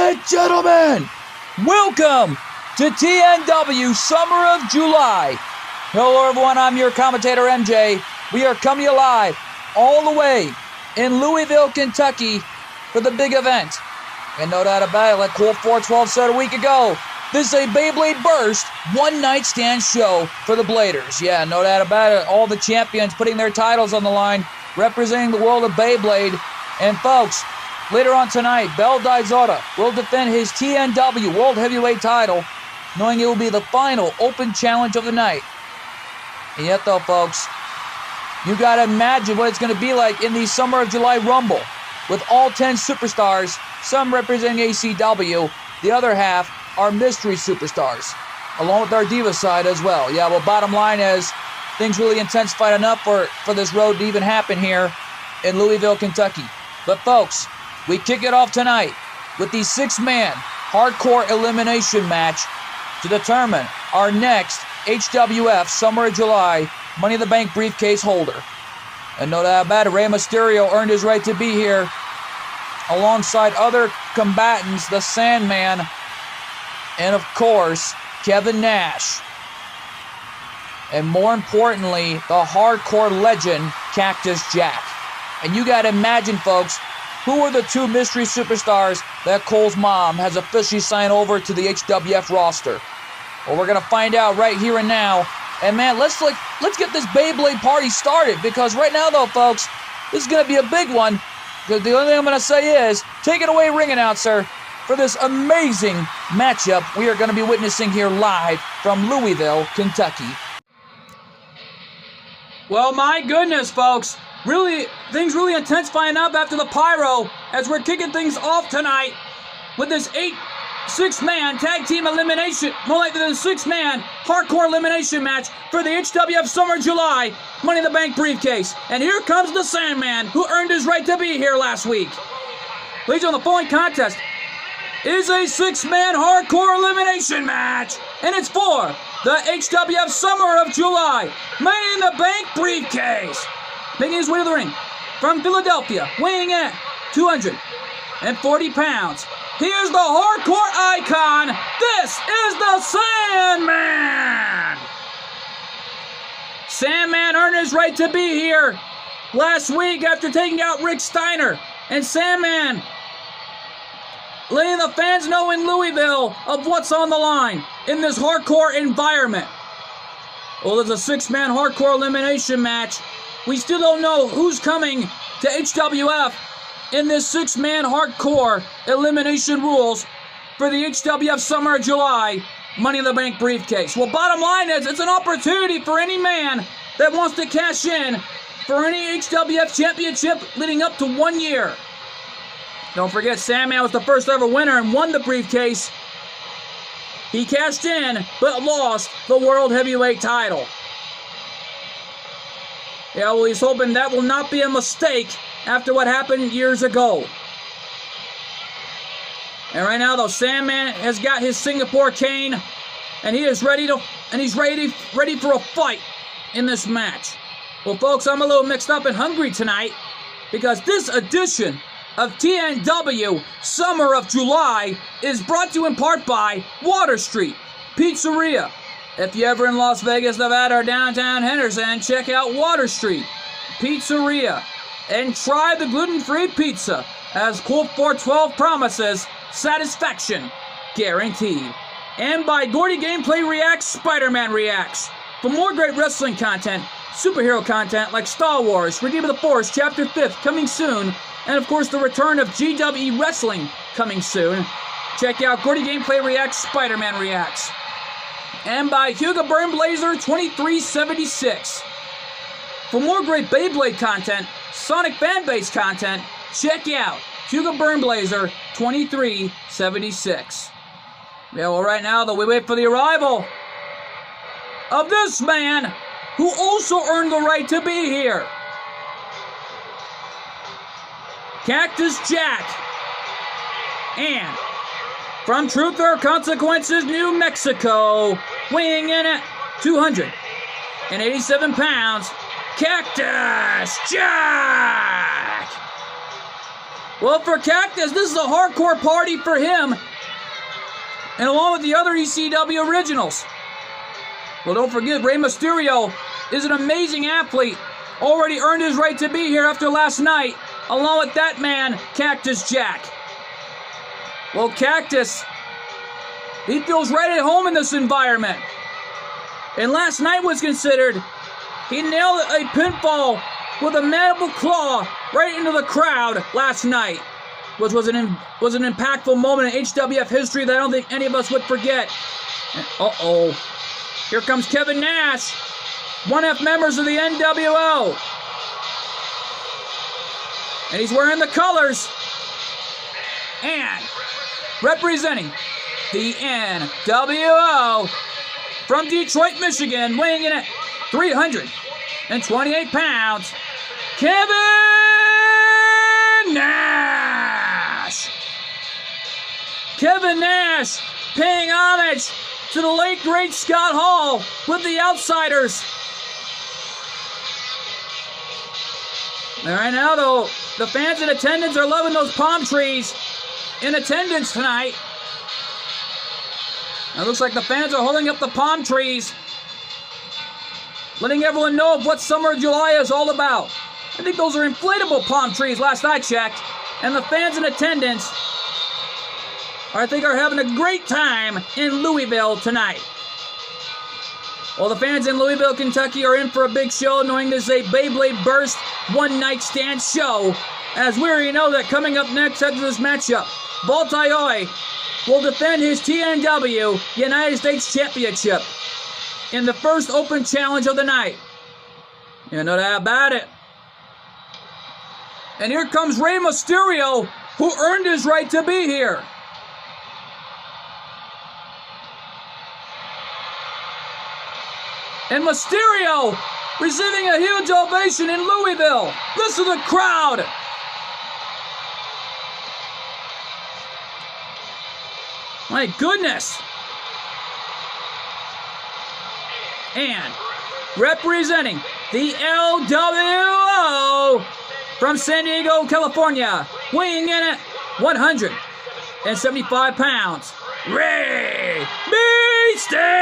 and gentlemen, welcome to TNW Summer of July. Hello everyone, I'm your commentator MJ. We are coming to you live all the way in Louisville, Kentucky for the big event. And no doubt about it, like Colt 412 said a week ago, this is a Beyblade Burst one-night stand show for the Bladers. Yeah, no doubt about it, all the champions putting their titles on the line, representing the world of Beyblade. And folks, later on tonight, Bell Dizota will defend his TNW World Heavyweight title, knowing it will be the final open challenge of the night. And yet though, folks, you gotta imagine what it's gonna be like in the Summer of July Rumble, with all 10 superstars, some representing ACW, the other half are mystery superstars, along with our Diva side as well. Yeah, well, bottom line is, things really intensified enough for this road to even happen here in Louisville, Kentucky. But folks, we kick it off tonight with the 6-man hardcore elimination match to determine our next HWF Summer of July Money in the Bank briefcase holder. And no doubt about it, Rey Mysterio earned his right to be here alongside other combatants, the Sandman, and of course, Kevin Nash. And more importantly, the hardcore legend, Cactus Jack. And you gotta imagine, folks, who are the 2 mystery superstars that Cole's mom has officially signed over to the HWF roster? Well, we're gonna find out right here and now. And man, let's get this Beyblade party started, because right now though, folks, this is gonna be a big one. The only thing I'm gonna say is, take it away, ring announcer, for this amazing matchup we are gonna be witnessing here live from Louisville, Kentucky. Well, my goodness, folks. Things really intensifying up after the pyro as we're kicking things off tonight with this 6-man tag team elimination, more like the 6-man hardcore elimination match for the HWF Summer July Money in the Bank briefcase. And here comes the Sandman, who earned his right to be here last week. Ladies and gentlemen, the following contest is a 6-man hardcore elimination match, and it's for the HWF Summer of July Money in the Bank briefcase. Making his way to the ring from Philadelphia, weighing in at 240 pounds. Here's the hardcore icon. This is the Sandman. Sandman earned his right to be here last week after taking out Rick Steiner. And Sandman letting the fans know in Louisville of what's on the line in this hardcore environment. Well, there's a 6-man hardcore elimination match. We still don't know who's coming to HWF in this 6-man hardcore elimination rules for the HWF Summer of July Money in the Bank briefcase. Well, bottom line is, it's an opportunity for any man that wants to cash in for any HWF championship leading up to 1 year. Don't forget, Sandman was the first ever winner and won the briefcase. He cashed in, but lost the World Heavyweight title. Yeah, well, he's hoping that will not be a mistake after what happened years ago. And right now, though, Sandman has got his Singapore cane, and he is ready for a fight in this match. Well, folks, I'm a little mixed up and hungry tonight, because this edition of TNW Summer of July is brought to you in part by Water Street Pizzeria. If you're ever in Las Vegas, Nevada, or downtown Henderson, check out Water Street Pizzeria and try the gluten-free pizza. As Colt 412 promises, satisfaction guaranteed. And by Gordy Gameplay Reacts, Spider-Man Reacts. For more great wrestling content, superhero content like Star Wars, Redeem of the Force Chapter 5th coming soon, and of course the return of GWE Wrestling coming soon, check out Gordy Gameplay Reacts, Spider-Man Reacts. And by Hugo Burnblazer 2376. For more great Beyblade content, Sonic Fanbase content, check out Hugo Burnblazer 2376. Yeah, well, right now, though, we wait for the arrival of this man who also earned the right to be here. Cactus Jack. And from Truth or Consequences, New Mexico, weighing in at 287 pounds, Cactus Jack! Well, for Cactus, this is a hardcore party for him, and along with the other ECW originals. Well, don't forget, Rey Mysterio is an amazing athlete. Already earned his right to be here after last night, along with that man, Cactus Jack. Well, Cactus, he feels right at home in this environment. And last night was considered, he nailed a pinfall with a mandible claw right into the crowd last night, which was an impactful moment in HWF history that I don't think any of us would forget. And, here comes Kevin Nash, 1F members of the NWO. And he's wearing the colors. And representing the NWO from Detroit, Michigan, weighing in at 328 pounds, Kevin Nash. Kevin Nash paying homage to the late great Scott Hall with the Outsiders. And right now, though, the fans in attendance are loving those palm trees in attendance tonight. It looks like the fans are holding up the palm trees, letting everyone know of what Summer of July is all about. I think those are inflatable palm trees last I checked. And the fans in attendance, I think, are having a great time in Louisville tonight. Well, the fans in Louisville, Kentucky are in for a big show, knowing this is a Beyblade Burst one-night stand show. As we already know that coming up next after this matchup, Voltaire will defend his TNW United States Championship in the first open challenge of the night. You know that about it. And here comes Rey Mysterio, who earned his right to be here. And Mysterio receiving a huge ovation in Louisville. Listen to the crowd. My goodness. And representing the LWO from San Diego, California, weighing in at 175 pounds, Rey Mysterio.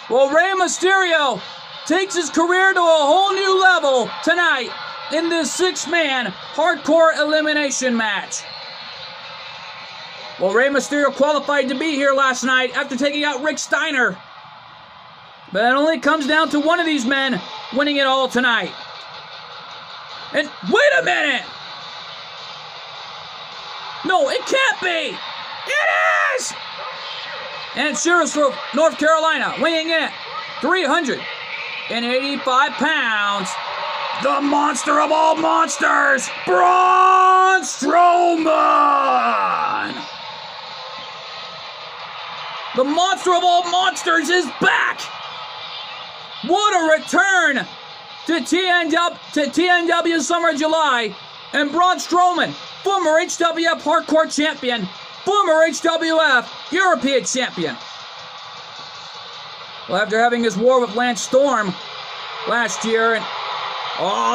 Well, Rey Mysterio takes his career to a whole new level tonight in this six-man hardcore elimination match. Well, Rey Mysterio qualified to be here last night after taking out Rick Steiner. But it only comes down to one of these men winning it all tonight. And wait a minute! No, it can't be! It is! And Sheriffsville, North Carolina, weighing in at 385 pounds, the monster of all monsters, Braun Strowman! The monster of all monsters is back! What a return to TNW Summer of July. And Braun Strowman, former HWF Hardcore Champion, former HWF European Champion. Well, after having his war with Lance Storm last year, and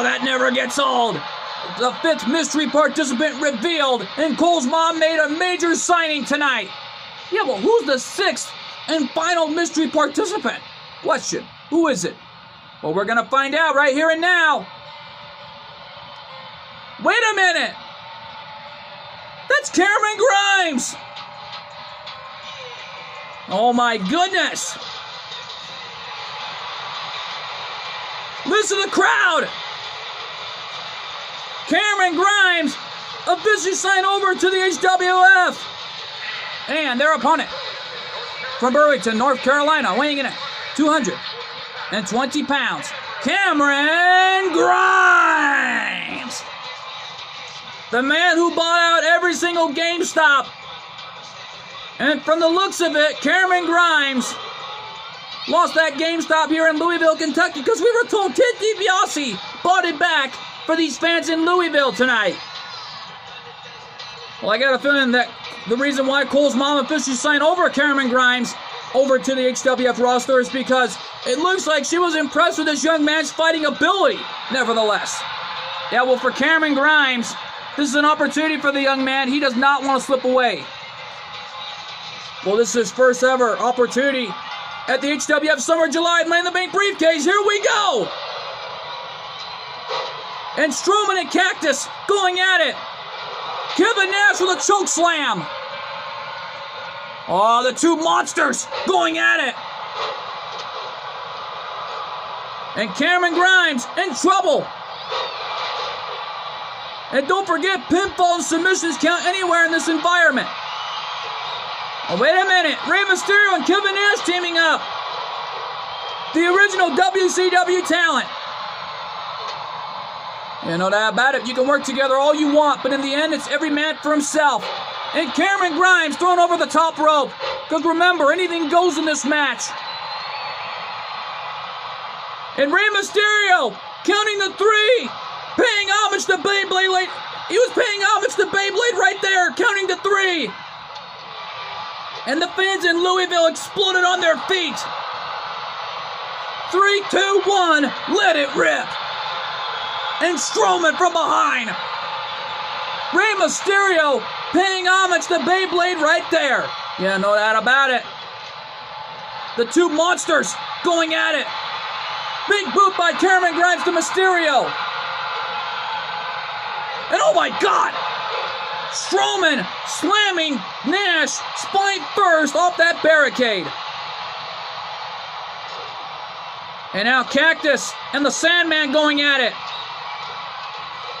that never gets old. The fifth mystery participant revealed, and Cole's mom made a major signing tonight. Yeah, well, who's the sixth and final mystery participant? Question. Who is it? Well, we're going to find out right here and now. Wait a minute. That's Cameron Grimes. Oh, my goodness. Listen to the crowd. Cameron Grimes officially signed over to the HWF. And their opponent from Burlington, North Carolina, weighing in at 220 pounds, Cameron Grimes. The man who bought out every single GameStop. And from the looks of it, Cameron Grimes lost that GameStop here in Louisville, Kentucky, because we were told Ted DiBiase bought it back for these fans in Louisville tonight. Well, I got a feeling that the reason why Cole's mom officially signed over Cameron Grimes over to the HWF roster is because it looks like she was impressed with this young man's fighting ability, nevertheless. Yeah, well, for Cameron Grimes, this is an opportunity for the young man. He does not want to slip away. Well, this is his first ever opportunity at the HWF Summer July Money in the Bank briefcase. Here we go! And Strowman and Cactus going at it. Kevin Nash with a choke slam. Oh, the two monsters going at it. And Cameron Grimes in trouble. And don't forget, pinfall and submissions count anywhere in this environment. Oh, wait a minute. Rey Mysterio and Kevin Nash teaming up. The original WCW talent. You know that about it. You can work together all you want, but in the end, it's every man for himself. And Cameron Grimes thrown over the top rope. Because remember, anything goes in this match. And Rey Mysterio counting the three. Paying homage to Beyblade. He was paying homage to Beyblade right there, counting to three. And the fans in Louisville exploded on their feet. 3, 2, 1, let it rip. And Strowman from behind. Rey Mysterio paying homage to Beyblade right there. Yeah, no doubt about it. The two monsters going at it. Big boot by Cameron Grimes to Mysterio. And oh my God! Strowman slamming Nash spine first off that barricade. And now Cactus and the Sandman going at it.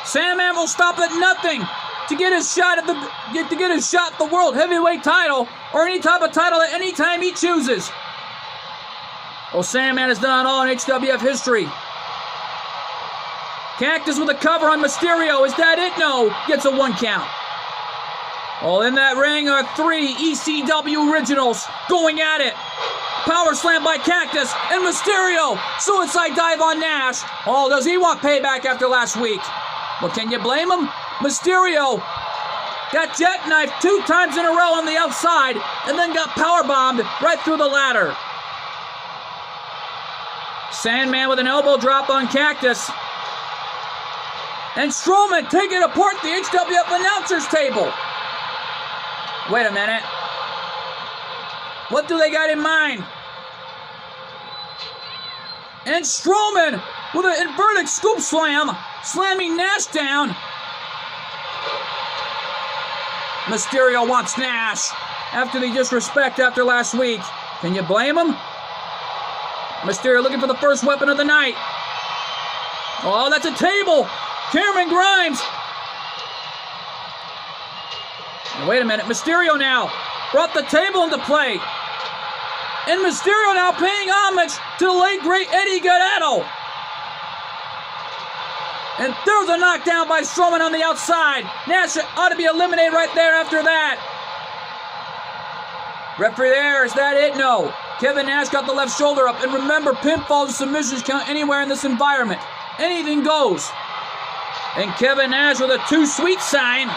Sandman will stop at nothing to get his shot at the World Heavyweight title or any type of title at any time he chooses. Well, Sandman has done it all in HWF history. Cactus with a cover on Mysterio. Is that it? No. Gets a 1 count. Well, in that ring are 3 ECW originals going at it. Power slam by Cactus and Mysterio. Suicide dive on Nash. Oh, does he want payback after last week? Well, can you blame him? Mysterio got jackknifed 2 times in a row on the outside and then got powerbombed right through the ladder. Sandman with an elbow drop on Cactus. And Strowman taking apart the HWF announcers table. Wait a minute. What do they got in mind? And Strowman with an inverted scoop slam, slamming Nash down. Mysterio wants Nash after the disrespect after last week. Can you blame him? Mysterio looking for the first weapon of the night. Oh, that's a table. Cameron Grimes. Wait a minute. Mysterio now brought the table into play. And Mysterio now paying homage to the late, great Eddie Guerrero. And there's a knockdown by Strowman on the outside. Nash ought to be eliminated right there after that. Referee there, is that it? No. Kevin Nash got the left shoulder up. And remember, pinfalls and submissions count anywhere in this environment. Anything goes. And Kevin Nash with a too sweet sign.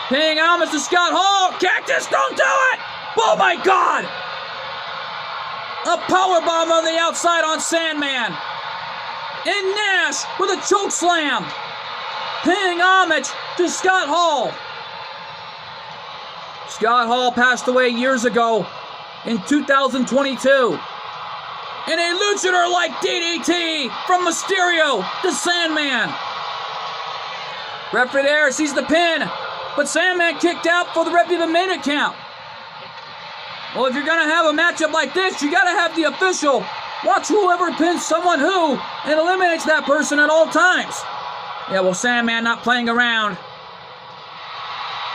Paying homage to Scott Hall. Cactus, don't do it! Oh my God! A powerbomb on the outside on Sandman. And Nash with a choke slam. Paying homage to Scott Hall. Scott Hall passed away years ago in 2022. And a luchador like DDT from Mysterio to Sandman. Referee there sees the pin, but Sandman kicked out for the referee of the minute count. Well, if you're going to have a matchup like this, you got to have the official watch whoever pins someone who and eliminates that person at all times. Yeah, well, Sandman not playing around.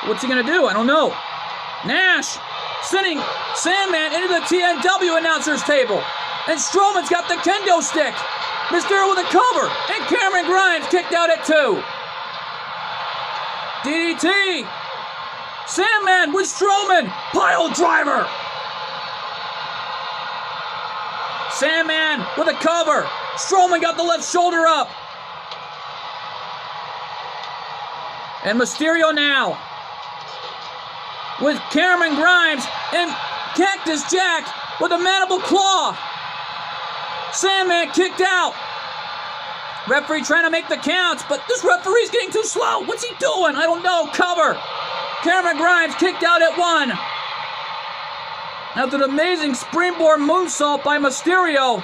What's he going to do? I don't know. Nash sending Sandman into the TNW announcers table. And Strowman's got the kendo stick. Mysterio with a cover. And Cameron Grimes kicked out at 2. DDT. Sandman with Strowman. Pile driver. Sandman with a cover. Strowman got the left shoulder up. And Mysterio now with Cameron Grimes and Cactus Jack with a mandible claw. Sandman kicked out. Referee trying to make the counts, but this referee's getting too slow. What's he doing? I don't know. Cover. Cameron Grimes kicked out at 1. After an amazing springboard moonsault by Mysterio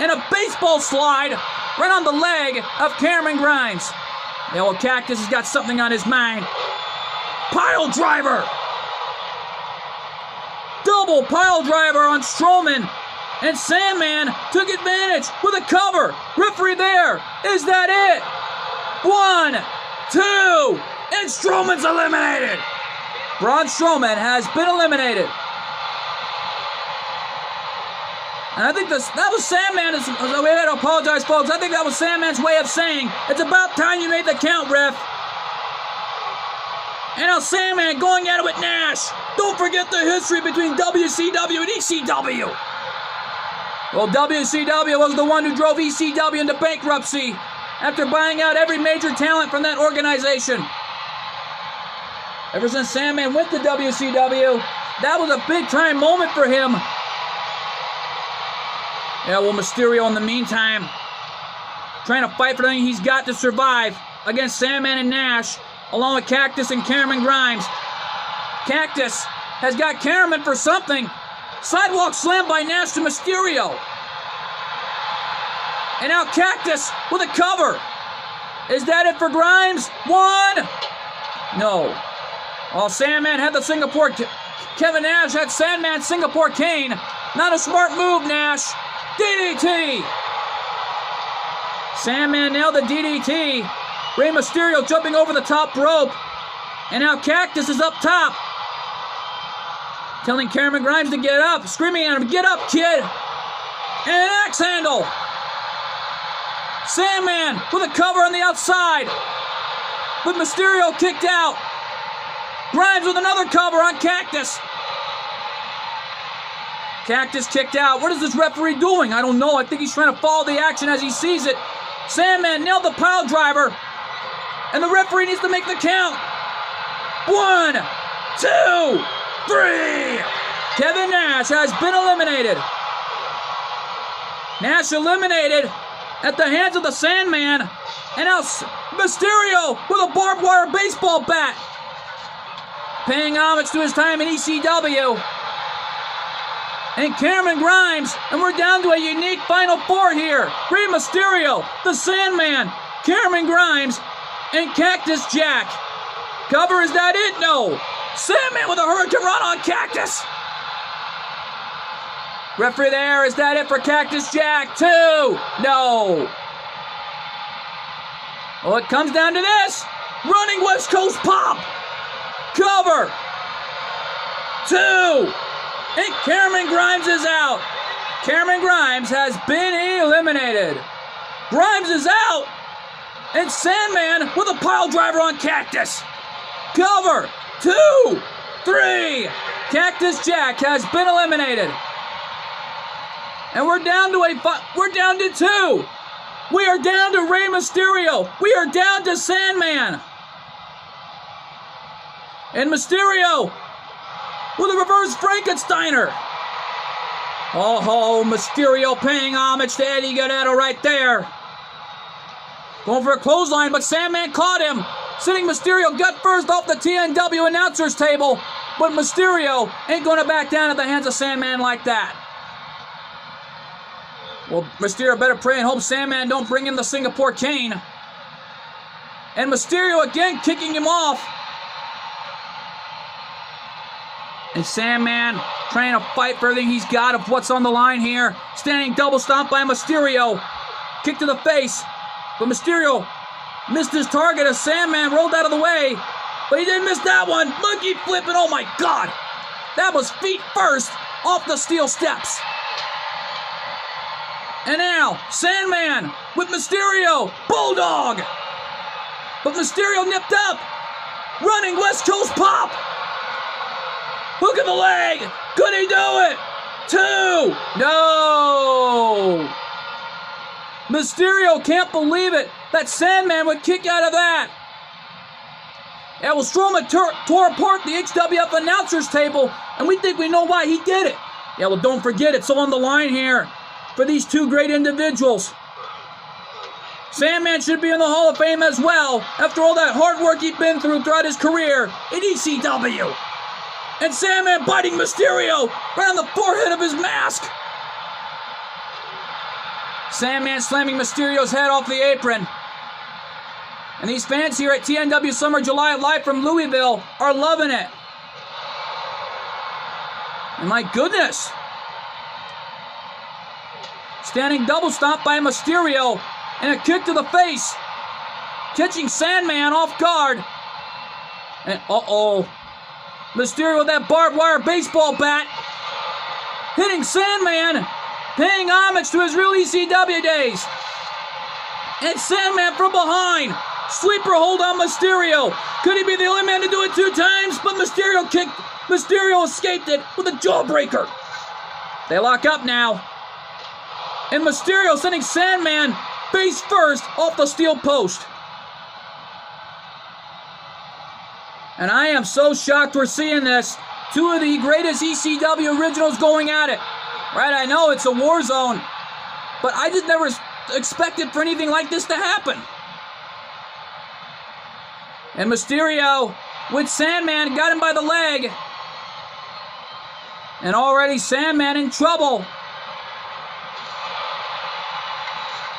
and a baseball slide right on the leg of Cameron Grimes. Yeah, well, Cactus has got something on his mind. Pile driver. Double pile driver on Strowman. And Sandman took advantage with a cover. Referee there. Is that it? 1, 2, and Strowman's eliminated. Braun Strowman has been eliminated. And I think that was Sandman. We had to apologize, folks. I think that was Sandman's way of saying, it's about time you made the count, ref. And now Sandman going at it with Nash. Don't forget the history between WCW and ECW. Well, WCW was the one who drove ECW into bankruptcy after buying out every major talent from that organization. Ever since Sandman went to WCW, that was a big-time moment for him. Yeah, well, Mysterio in the meantime, trying to fight for everything he's got to survive against Sandman and Nash, along with Cactus and Cameron Grimes. Cactus has got Cameron for something. Sidewalk slam by Nash to Mysterio. And now Cactus with a cover. Is that it for Grimes? 1. No. Well, Sandman had the Singapore... Kevin Nash had Sandman Singapore Cane. Not a smart move, Nash. DDT. Sandman nailed the DDT. Rey Mysterio jumping over the top rope. And now Cactus is up top, telling Cameron Grimes to get up, screaming at him, get up, kid. And an axe handle. Sandman with a cover on the outside. With Mysterio kicked out. Grimes with another cover on Cactus. Cactus kicked out. What is this referee doing? I don't know. I think he's trying to follow the action as he sees it. Sandman nailed the pile driver. And the referee needs to make the count. 1, 2, 3. Kevin Nash has been eliminated. Nash eliminated at the hands of the Sandman. And now Mysterio with a barbed wire baseball bat. Paying homage to his time in ECW. And Cameron Grimes. And we're down to a unique Final Four here. Rey Mysterio, the Sandman, Cameron Grimes, and Cactus Jack. Cover, is that it? No. Sandman with a Hurricane Run on Cactus. Referee there. Is that it for Cactus Jack? 2. No. Well, it comes down to this. Running West Coast Pop. Cover. 2. And Cameron Grimes is out. Cameron Grimes has been eliminated. Grimes is out. And Sandman with a pile driver on Cactus. Cover. 2, 3. Cactus Jack has been eliminated. And we're down to 2. We are down to Rey Mysterio. We are down to Sandman. And Mysterio with a reverse Frankensteiner. Oh, Mysterio paying homage to Eddie Guerrero right there. Going for a clothesline, but Sandman caught him. Sitting Mysterio gut first off the TNW announcers table. But Mysterio ain't going to back down at the hands of Sandman like that. Well, Mysterio better pray and hope Sandman don't bring in the Singapore Cane. And Mysterio again kicking him off. And Sandman trying to fight for everything he's got of what's on the line here. Standing double stomp by Mysterio. Kick to the face. But Mysterio missed his target as Sandman rolled out of the way. But he didn't miss that one. Monkey flip, and oh my God. That was feet first off the steel steps. And now, Sandman with Mysterio. Bulldog. But Mysterio nipped up. Running West Coast Pop. Hook of the leg. Could he do it? 2. No. Mysterio can't believe it that Sandman would kick out of that. Yeah, well, Strowman tore apart the HWF announcers table, and we think we know why he did it. Yeah, well, don't forget, it's on the line here for these two great individuals. Sandman should be in the Hall of Fame as well, after all that hard work he's been through throughout his career in ECW. And Sandman biting Mysterio right on the forehead of his mask. Sandman slamming Mysterio's head off the apron. And these fans here at TNW Summer July live from Louisville are loving it. And my goodness. Standing double stomp by Mysterio and a kick to the face. Catching Sandman off guard. And uh-oh. Mysterio with that barbed wire baseball bat. Hitting Sandman. Paying homage to his real ECW days. And Sandman from behind. Sweeper hold on Mysterio. Could he be the only man to do it 2 times? But Mysterio escaped it with a jawbreaker. They lock up now. And Mysterio sending Sandman face first off the steel post. And I am so shocked we're seeing this. 2 of the greatest ECW originals going at it. Right, I know it's a war zone. But I just never expected for anything like this to happen. And Mysterio with Sandman got him by the leg. And already Sandman in trouble.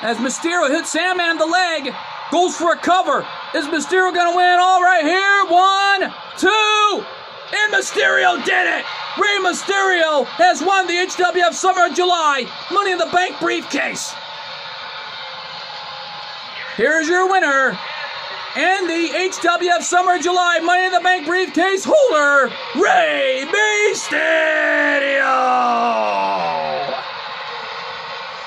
As Mysterio hits Sandman in the leg, goes for a cover. Is Mysterio going to win? All right here. 1, 2. And Mysterio did it. Rey Mysterio has won the HWF Summer of July Money in the Bank briefcase. Here's your winner. And the HWF Summer of July Money in the Bank briefcase holder, Rey Mysterio.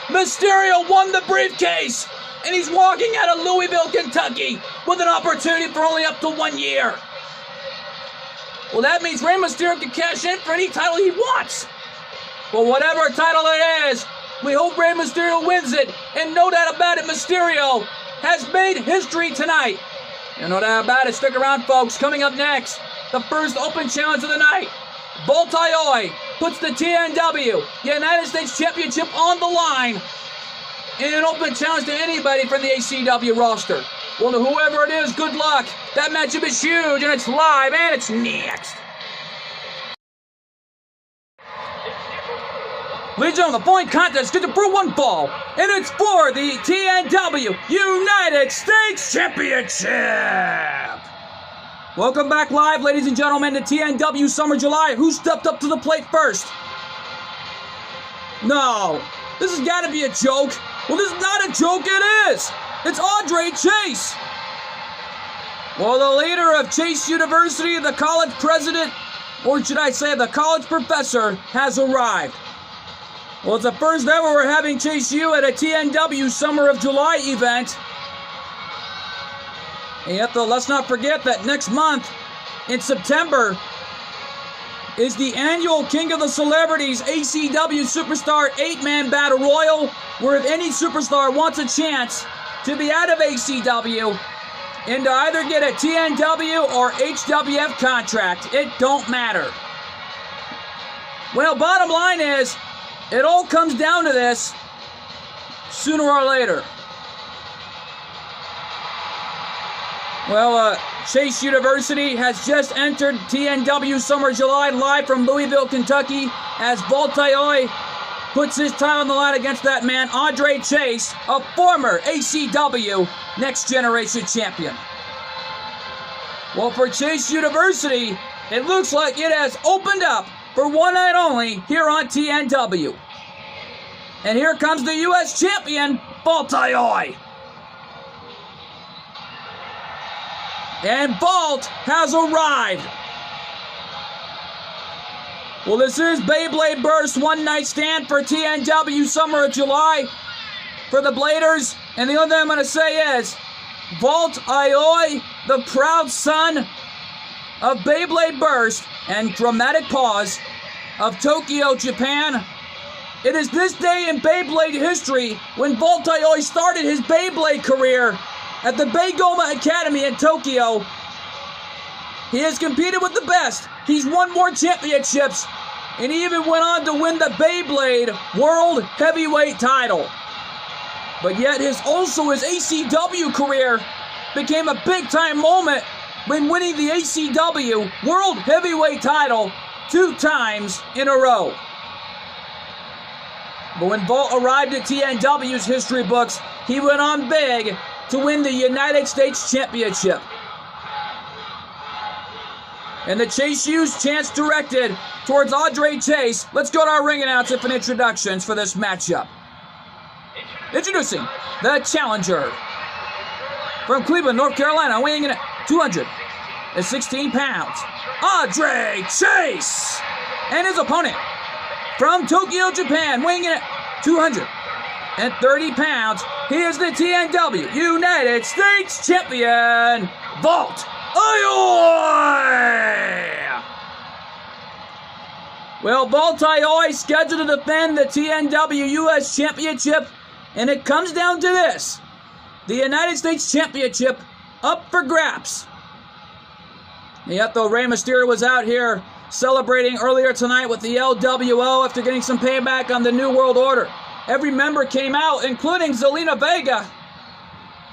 Mysterio won the briefcase, and he's walking out of Louisville, Kentucky, with an opportunity for only up to 1 year. Well, that means Rey Mysterio can cash in for any title he wants. Well, whatever title it is, we hope Rey Mysterio wins it, and no doubt about it, Mysterio has made history tonight. And no doubt about it, stick around, folks. Coming up next, the first open challenge of the night. Voltaire puts the TNW United States Championship on the line in an open challenge to anybody from the ACW roster. Well, to whoever it is, good luck. That matchup is huge, and it's live, and it's next. Ladies and gentlemen, the following contest is for 1 fall, and it's for the TNW United States Championship. Welcome back live, ladies and gentlemen, to TNW Summer July. Who stepped up to the plate first? No, this has got to be a joke. Well, this is not a joke, it is. It's Andre Chase. Well, the leader of Chase University, the college president, or should I say the college professor, has arrived. Well, it's the first ever we're having Chase U at a TNW Summer of July event. And yet, though, let's not forget that next month, in September, is the annual King of the Celebrities ACW Superstar 8-Man Battle Royal, where if any superstar wants a chance to be out of ACW and to either get a TNW or HWF contract, it don't matter. Well, bottom line is, it all comes down to this sooner or later. Well, Chase University has just entered TNW Summer July live from Louisville, Kentucky, as Voltaire puts his time on the line against that man, Andre Chase, a former ACW Next Generation champion. Well, for Chase University, it looks like it has opened up for one night only here on TNW. And here comes the U.S. champion, Voltaire. And Vault has arrived. Well, this is Beyblade Burst One Night Stand for TNW Summer of July for the Bladers. And the only thing I'm going to say is, Voltaire, the proud son of Beyblade Burst and Dramatic Pause of Tokyo, Japan. It is this day in Beyblade history when Voltaire started his Beyblade career at the Beigoma Academy in Tokyo. He has competed with the best. He's won more championships. And he even went on to win the Beyblade World Heavyweight title. But yet his ACW career became a big-time moment when winning the ACW World Heavyweight title 2 times in a row. But when Vault arrived at TNW's history books, he went on big to win the United States Championship. And the Chase Hughes chants directed towards Andre Chase. Let's go to our ring announcement and introductions for this matchup. Introducing the challenger from Cleveland, North Carolina, weighing in at 216 pounds, Andre Chase. And his opponent from Tokyo, Japan, weighing in at 230 pounds, he is the TNW United States Champion, Vault Ayoy! Well, Vault Ayoy scheduled to defend the TNW US Championship, and it comes down to this. The United States Championship up for grabs. Yet though Rey Mysterio was out here celebrating earlier tonight with the LWO after getting some payback on the New World Order, every member came out, including Zelina Vega,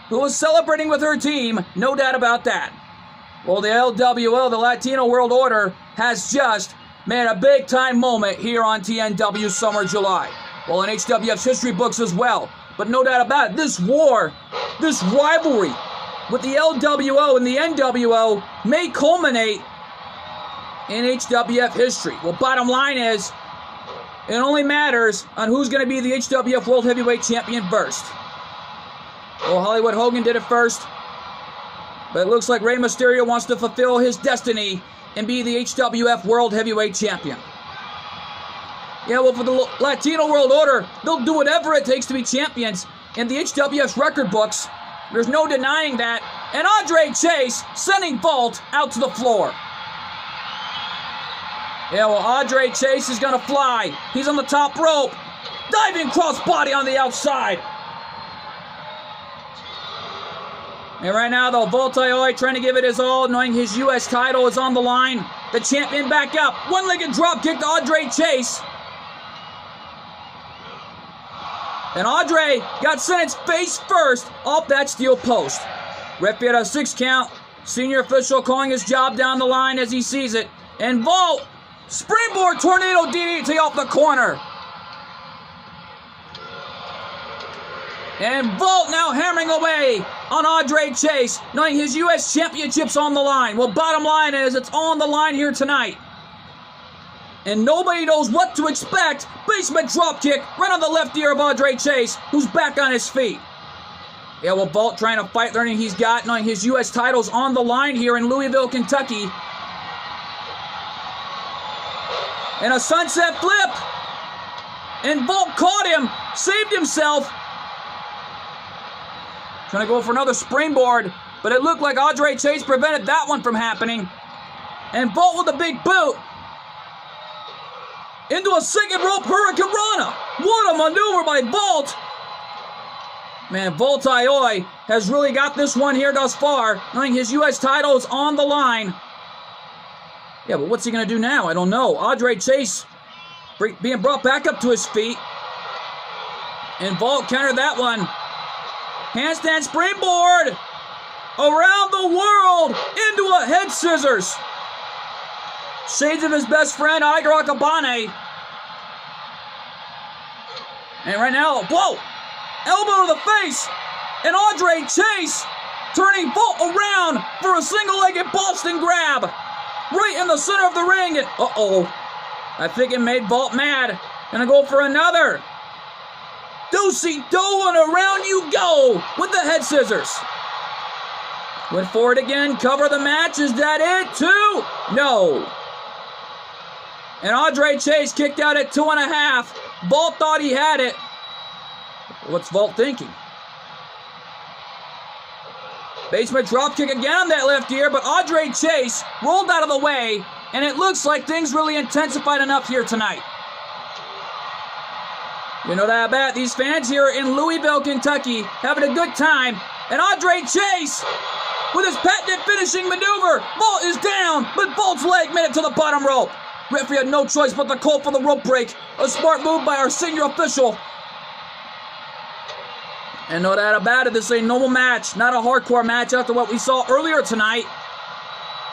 who was celebrating with her team, no doubt about that. Well, the LWO, the Latino World Order, has just made a big-time moment here on TNW Summer July. Well, in HWF's history books as well. But no doubt about it, this war, this rivalry with the LWO and the NWO may culminate in HWF history. Well, bottom line is, it only matters on who's going to be the HWF World Heavyweight Champion first. Well, Hollywood Hogan did it first. But it looks like Rey Mysterio wants to fulfill his destiny and be the HWF World Heavyweight Champion. Yeah, well, for the Latino World Order, they'll do whatever it takes to be champions. In the HWF's record books, there's no denying that. And Andre Chase sending Vault out to the floor. Yeah, well, Andre Chase is going to fly. He's on the top rope. Diving crossbody on the outside. And right now, though, Vault Ayoy trying to give it his all, knowing his U.S. title is on the line. The champion back up. One-legged drop kick to Andre Chase. And Andre got sentenced face first off that steel post. Referee at a 6 count. Senior official calling his job down the line as he sees it. And Vault, springboard tornado DDT off the corner. And Vault now hammering away on Andre Chase, knowing his U.S. Championship's on the line. Well, bottom line is, it's on the line here tonight. And nobody knows what to expect. Basement dropkick right on the left ear of Andre Chase, who's back on his feet. Yeah, well, Vault trying to fight, learning he's got, knowing his U.S. title's on the line here in Louisville, Kentucky. And a sunset flip. And Vault caught him, saved himself. Trying to go for another springboard, but it looked like Andre Chase prevented that one from happening. And Vault with a big boot. Into a second rope Hurricane Rana. What a maneuver by Vault. Man, Vault Ayoy has really got this one here thus far, knowing his U.S. title is on the line. Yeah, but what's he going to do now? I don't know. Andre Chase being brought back up to his feet. And Vault countered that one. Handstand springboard. Around the world into a head scissors. Shades of his best friend, Iger Akabane. And right now, whoa! Elbow to the face. And Andre Chase turning Vault around for a single-legged Boston grab. Right in the center of the ring. And uh-oh. I think it made Vault mad. Gonna go for another. Do-si-do and around you go with the head scissors. Went forward again. Cover the match. Is that it too? No. And Andre Chase kicked out at 2.5. Vault thought he had it. What's Vault thinking? Basement dropkick again on that left ear, but Andre Chase rolled out of the way, and it looks like things really intensified enough here tonight. You know that about these fans here in Louisville, Kentucky, having a good time. And Andre Chase, with his patented finishing maneuver. Vault is down, but Vault's leg made it to the bottom rope. Referee had no choice but to call for the rope break. A smart move by our senior official. And no doubt about it, this is a normal match, not a hardcore match after what we saw earlier tonight.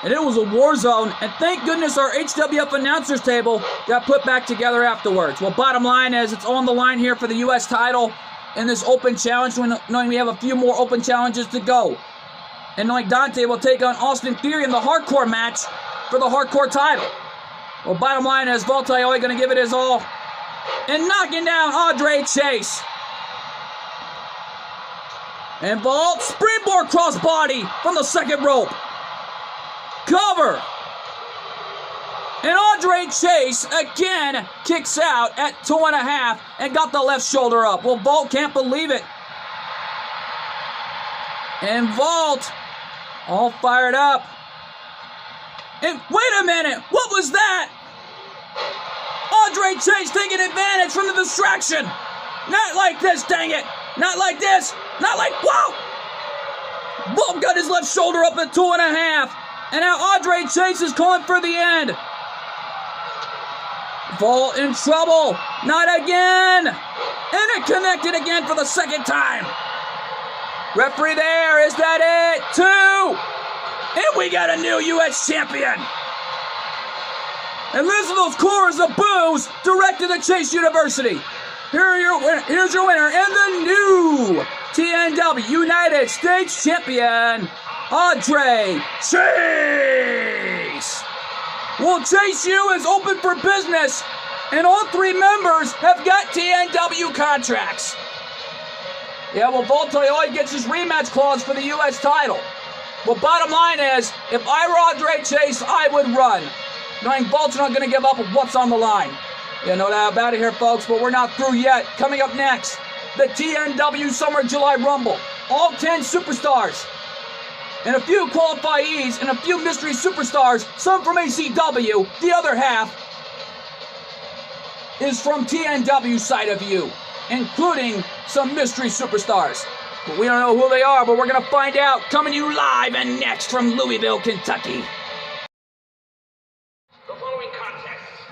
And it was a war zone, and thank goodness our HWF announcers table got put back together afterwards. Well, bottom line is it's on the line here for the U.S. title in this open challenge, knowing we have a few more open challenges to go. And knowing Dante will take on Austin Theory in the hardcore match for the hardcore title. Well, bottom line is Voltaire going to give it his all and knocking down Andre Chase. And Vault, springboard crossbody from the second rope. Cover. And Andre Chase again kicks out at 2.5 and got the left shoulder up. Well, Vault can't believe it. And Vault all fired up. And wait a minute, what was that? Andre Chase taking advantage from the distraction. Not like this, dang it. Not like this. Not like, whoa! Vault got his left shoulder up at 2.5. And now Andre Chase is calling for the end. Vault in trouble. Not again. And it connected again for the second time. Referee there. Is that it? 2. And we got a new U.S. champion. And listen to those chorus of boos directed at Chase University. Here's your winner and the new TNW United States champion, Andre Chase. Well, Chase U is open for business, and all 3 members have got TNW contracts. Yeah, well, Voltaire gets his rematch clause for the U.S. title. Well, bottom line is, if I were Andre Chase, I would run, knowing Volt's not going to give up with what's on the line. Yeah, no doubt about it here, folks, but we're not through yet. Coming up next, the TNW Summer July Rumble. All 10 superstars. And a few qualifyees and a few mystery superstars, some from ACW, the other half is from TNW side of you, including some mystery superstars. But we don't know who they are, but we're going to find out. Coming to you live and next from Louisville, Kentucky.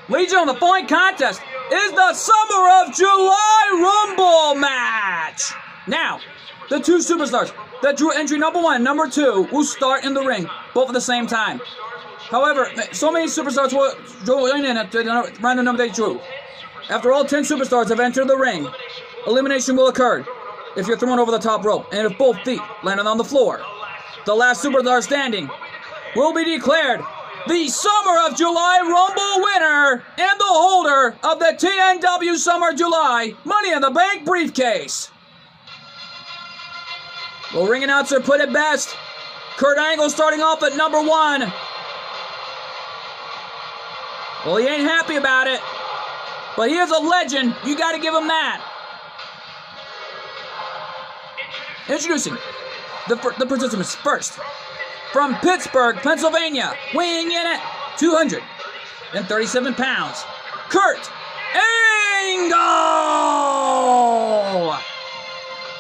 Ladies and gentlemen, the following contest is the Summer of July Rumble match. Now, the 2 superstars that drew entry number 1 and number 2 will start in the ring, both at the same time. However, so many superstars will join in at the random number they drew. After all 10 superstars have entered the ring, elimination will occur if you're thrown over the top rope and if both feet landed on the floor. The last superstar standing will be declared the Summer of July Rumble winner and the holder of the TNW Summer July Money in the Bank briefcase. Well, ring announcer put it best. Kurt Angle starting off at number 1. Well, he ain't happy about it, but he is a legend. You got to give him that. Introducing the participants first. From Pittsburgh, Pennsylvania, weighing in at 237 pounds, Kurt Angle!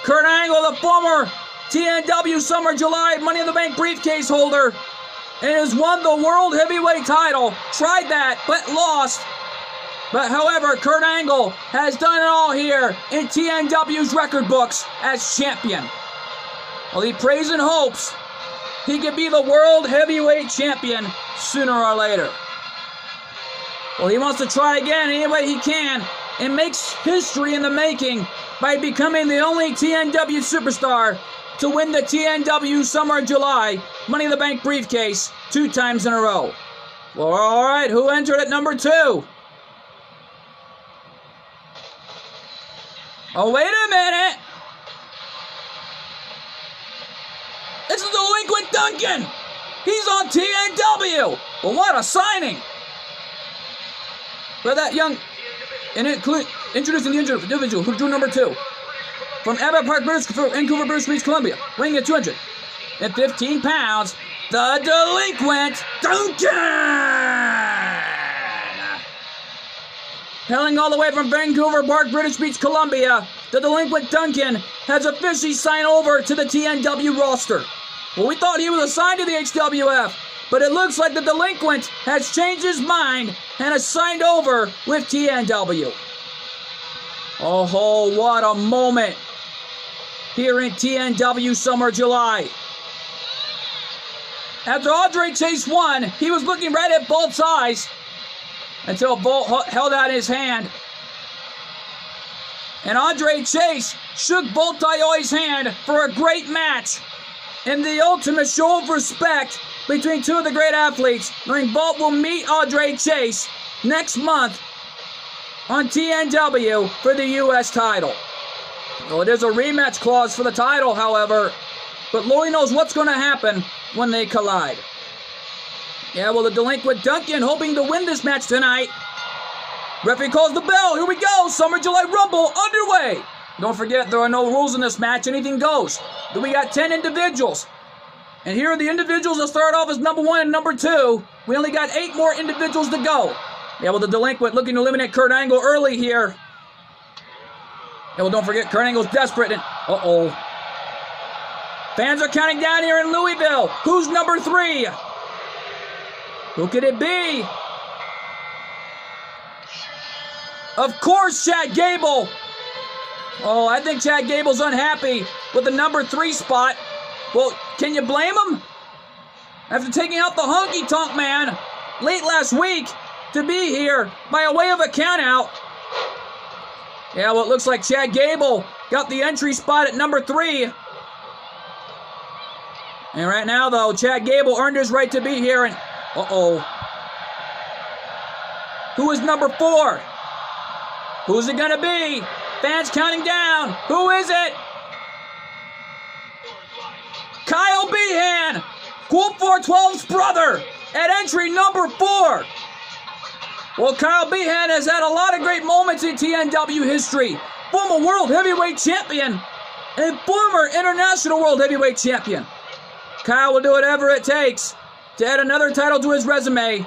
Kurt Angle, the former TNW Summer July Money in the Bank briefcase holder, and has won the World Heavyweight title. Tried that, but lost. But however, Kurt Angle has done it all here in TNW's record books as champion. Well, he prays and hopes he could be the World Heavyweight Champion sooner or later. Well, he wants to try again any way he can and makes history in the making by becoming the only TNW superstar to win the TNW Summer July Money in the Bank briefcase 2 times in a row. Well, all right, who entered at number 2? Oh, wait a minute. This is Delinquent Duncan. He's on TNW. Well, what a signing. For that young, and introducing the individual who drew number 2. From Abbott Park, Vancouver, British Columbia, weighing at 215 pounds, the Delinquent Duncan. Hailing all the way from Vancouver Park, British Beach, Columbia, the Delinquent Duncan has officially signed over to the TNW roster. Well, we thought he was assigned to the HWF, but it looks like the delinquent has changed his mind and has signed over with TNW. Oh, what a moment here in TNW Summer July. After Andre Chase won, he was looking right at Bolt's eyes until Bolt held out his hand. And Andre Chase shook Bolt Ayoi's hand for a great match in the ultimate show of respect between two of the great athletes, knowing Bolt will meet Andre Chase next month on TNW for the U.S. title. Well, it is a rematch clause for the title, however, but Lord knows what's going to happen when they collide. Yeah, well, the delinquent Duncan hoping to win this match tonight. Referee calls the bell. Here we go. Summer July Rumble underway. Don't forget, there are no rules in this match. Anything goes. Then we got 10 individuals. And here are the individuals that start off as number 1 and number 2. We only got 8 more individuals to go. Yeah, well, the delinquent looking to eliminate Kurt Angle early here. Yeah, well, don't forget, Kurt Angle's desperate. And uh-oh. Fans are counting down here in Louisville. Who's number 3? Who could it be? Of course, Chad Gable. Oh, I think Chad Gable's unhappy with the number 3 spot. Well, can you blame him? After taking out the Honky Tonk Man late last week to be here by a way of a countout. Yeah, well, it looks like Chad Gable got the entry spot at number 3. And right now, though, Chad Gable earned his right to be here. And uh-oh. Who is number 4? Who's it going to be? Fans counting down. Who is it? Kyle Behan, Cool 412's brother, at entry number 4. Well, Kyle Behan has had a lot of great moments in TNW history. Former World Heavyweight Champion and former International World Heavyweight Champion. Kyle will do whatever it takes to add another title to his resume.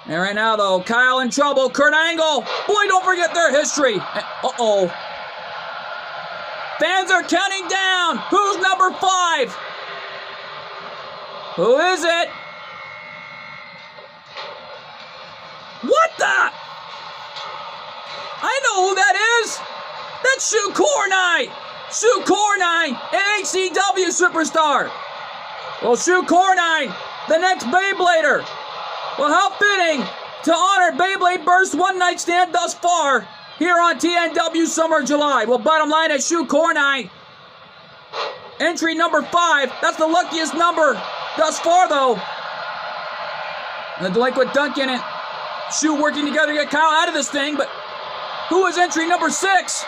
And right now, though, Kyle in trouble. Kurt Angle. Boy, don't forget their history. Uh-oh. Fans are counting down. Who's number 5? Who is it? What the? I know who that is. That's Shu Cornine. Shu Cornine, an HCW superstar. Well, Shu Cornine, the next Beyblader. Well, how fitting to honor Beyblade Burst One Night Stand thus far here on TNW Summer July. Well, bottom line is Shu Cornine. Entry number 5. That's the luckiest number thus far, though. And the delinquent Duncan and Shu working together to get Kyle out of this thing, but who is entry number 6?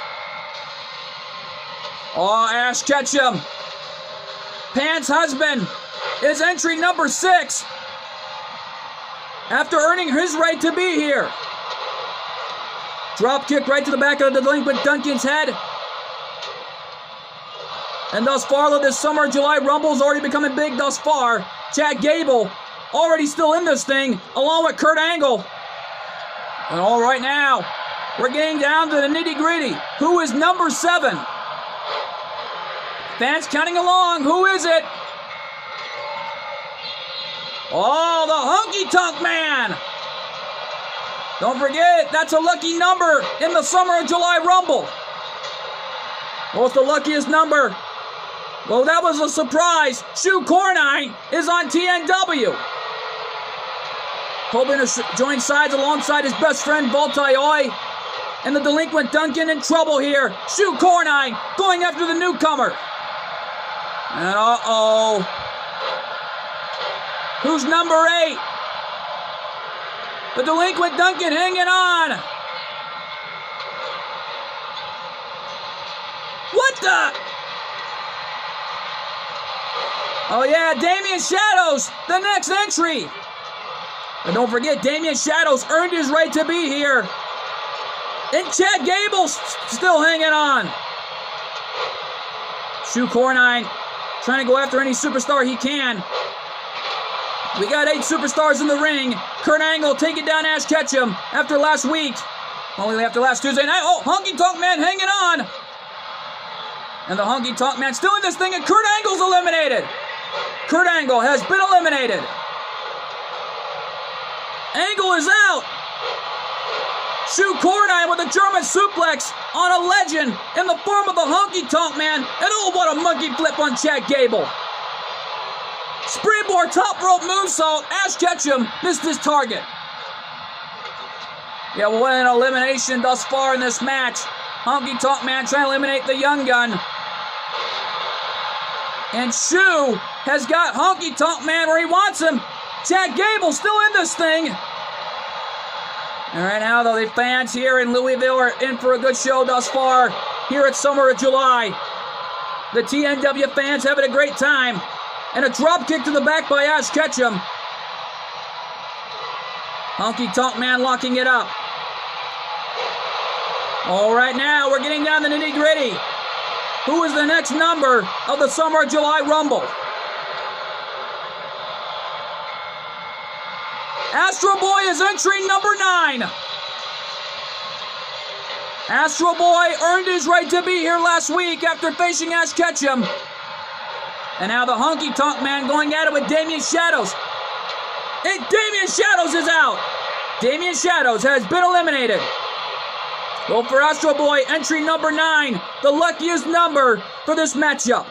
Oh, Ash Ketchum. Pan's husband is entry number 6. After earning his right to be here. Drop kick right to the back of the delinquent Duncan's head. And thus far, though, this Summer July Rumble's already becoming big thus far. Chad Gable already still in this thing, along with Kurt Angle. And all right now, we're getting down to the nitty-gritty. Who is number 7? Fans counting along. Who is it? Oh, the Honky Tonk Man. Don't forget, that's a lucky number in the Summer of July Rumble. What's the luckiest number? Well, that was a surprise. Shu Cornine is on TNW. Hoping to join sides alongside his best friend, Bolt Ayoy. And the delinquent Duncan in trouble here. Shu Cornine going after the newcomer. And uh-oh. Who's number 8? The delinquent Duncan hanging on. What the? Oh yeah, Damian Shadows, the next entry. And don't forget, Damian Shadows earned his right to be here. And Chad Gable's still hanging on. Shu Cornine trying to go after any superstar he can. We got 8 superstars in the ring. Kurt Angle taking down Ash Ketchum after last week. Only after last Tuesday night. Oh, Honky Tonk Man hanging on. And the Honky Tonk Man still in this thing, and Kurt Angle's eliminated. Kurt Angle has been eliminated. Angle is out. Shu Cornine with a German suplex on a legend in the form of the Honky Tonk Man. And oh, what a monkey flip on Chad Gable. Springboard top rope moonsault. Ash Ketchum missed his target. Yeah, well, what an elimination thus far in this match. Honky Tonk Man trying to eliminate the Young Gun. And Shu has got Honky Tonk Man where he wants him. Chad Gable still in this thing. And right now, though, the fans here in Louisville are in for a good show thus far here at Summer of July. The TNW fans having a great time. And a drop kick to the back by Ash Ketchum. Honky Tonk Man locking it up. All right, now we're getting down to the nitty-gritty. Who is the next number of the Summer of July Rumble? Astro Boy is entry number 9. Astro Boy earned his right to be here last week after facing Ash Ketchum. And now the Honky Tonk Man going at it with Damien Shadows. And Damien Shadows is out. Damien Shadows has been eliminated. Go for Astro Boy, entry number 9, the luckiest number for this matchup.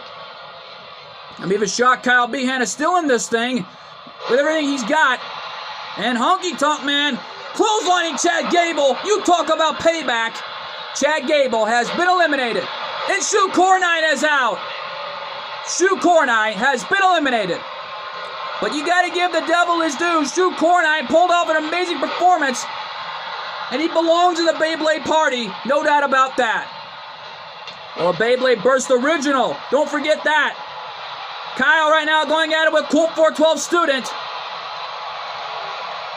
I'm even shocked Kyle Behan is still in this thing with everything he's got. And Honky Tonk Man clotheslining Chad Gable. You talk about payback. Chad Gable has been eliminated. And Shu Cornine is out. Shu Cornine has been eliminated. But you got to give the devil his due. Shu Cornine pulled off an amazing performance. And he belongs in the Beyblade party. No doubt about that. Well, a Beyblade Burst original. Don't forget that. Kyle right now going at it with Colt 412 Student.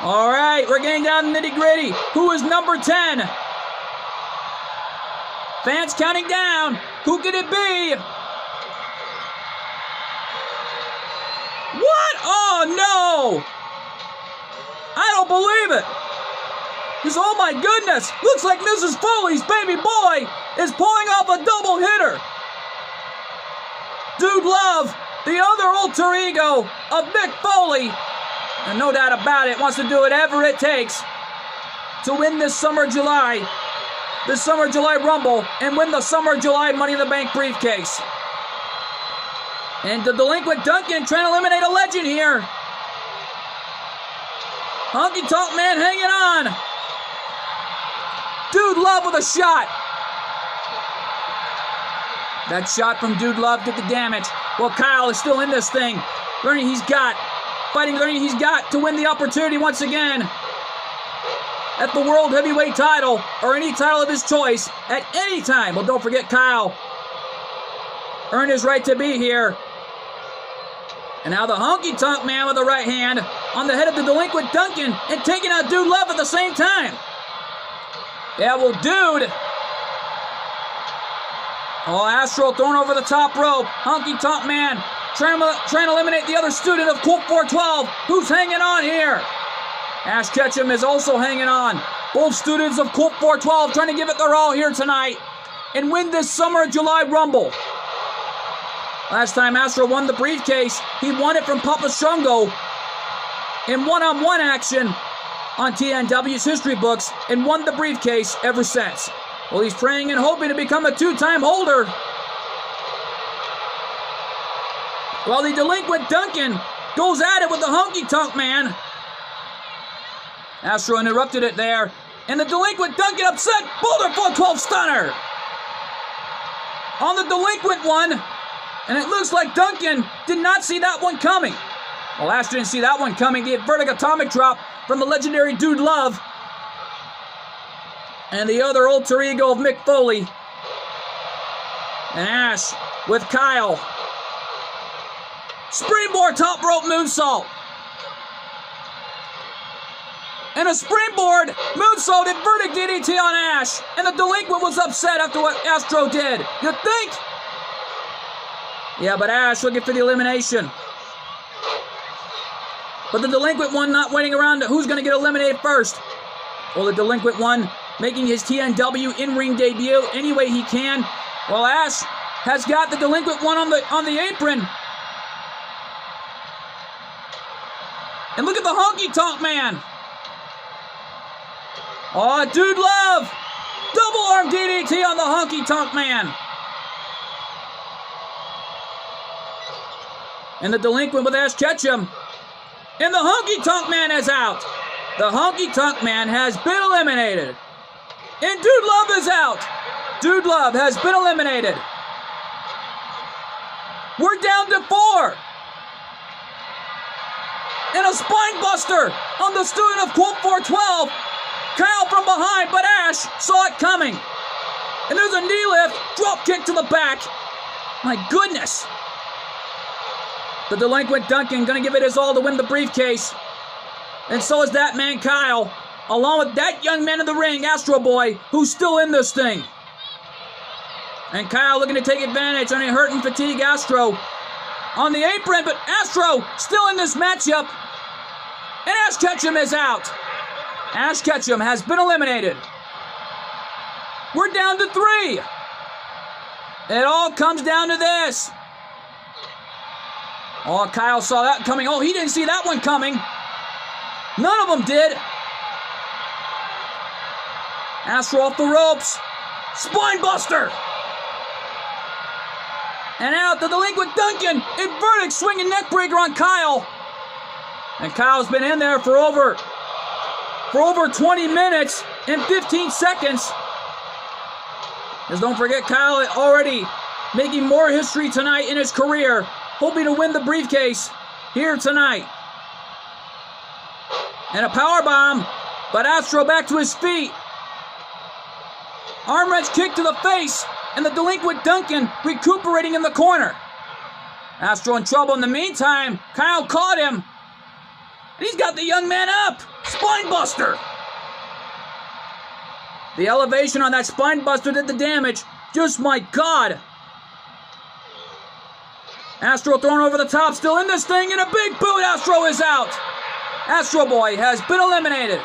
All right, we're getting down to the nitty-gritty. Who is number 10? Fans counting down. Who could it be? What? Oh, no. I don't believe it. Because, oh, my goodness. Looks like Mrs. Foley's baby boy is pulling off a double hitter. Dude Love, the other alter ego of Mick Foley, and no doubt about it, wants to do whatever it takes to win this Summer of July Rumble, and win the Summer of July Money in the Bank briefcase. And the delinquent Duncan trying to eliminate a legend here. Honky Tonk Man hanging on. Dude Love with a shot. That shot from Dude Love did the damage. Well, Kyle is still in this thing. Learning he's got to win the opportunity once again at the World Heavyweight title, or any title of his choice, at any time. Well, don't forget Kyle earned his right to be here. And now the Honky Tonk Man with the right hand on the head of the delinquent Duncan and taking out Dude Love at the same time. Yeah, well, Dude. Oh, Astro thrown over the top rope. Honky Tonk Man trying to eliminate the other student of Colt 412. Who's hanging on here? Ash Ketchum is also hanging on. Both students of Colt 412 trying to give it their all here tonight and win this Summer of July Rumble. Last time Astro won the briefcase, he won it from Papa Shango in one-on-one action on TNW's history books and won the briefcase ever since. Well, he's praying and hoping to become a 2-time holder. While the delinquent Duncan goes at it with the Honky Tonk Man. Astro interrupted it there. And the delinquent Duncan upset. Boulder 412 stunner. On the delinquent one. And it looks like Duncan did not see that one coming. Well, Astro didn't see that one coming. The inverted atomic drop from the legendary Dude Love. And the other alter ego of Mick Foley. And Ash with Kyle. Springboard top rope moonsault. And a springboard moonsault inverted DDT on Ash. And the delinquent was upset after what Astro did. You think? Yeah, but Ash looking for the elimination. But the delinquent one not waiting around to who's going to get eliminated first. Well, the delinquent one making his TNW in-ring debut any way he can. While Ash has got the delinquent one on the apron. And look at the honky-tonk man. Oh, Dude Love. Double arm DDT on the honky-tonk man. And the delinquent with Ash Ketchum. And the honky-tonk man is out. The honky-tonk man has been eliminated. And Dude Love is out. Dude Love has been eliminated. We're down to 4. And a spine buster on the student of Colt 412. Kyle from behind, but Ash saw it coming. And there's a knee lift, drop kick to the back. My goodness. The delinquent Duncan gonna give it his all to win the briefcase. And so is that man Kyle, along with that young man in the ring, Astro Boy, who's still in this thing. And Kyle looking to take advantage on a hurt and fatigue Astro on the apron, but Astro still in this matchup. And Ash Ketchum is out. Ash Ketchum has been eliminated. We're down to 3. It all comes down to this. Oh, Kyle saw that coming. Oh, he didn't see that one coming. None of them did. Astro off the ropes. Spine buster. And out the delinquent Duncan. Inverted swinging neck breaker on Kyle. And Kyle's been in there for over 20 minutes and 15 seconds. Because don't forget, Kyle already making more history tonight in his career, hoping to win the briefcase here tonight. And a powerbomb, but Astro back to his feet. Arm wrench kick to the face, and the delinquent Duncan recuperating in the corner. Astro in trouble in the meantime. Kyle caught him. And he's got the young man up. Spine buster. The elevation on that spine buster did the damage. Just my God. Astro thrown over the top, still in this thing, and a big boot. Astro is out. Astro Boy has been eliminated.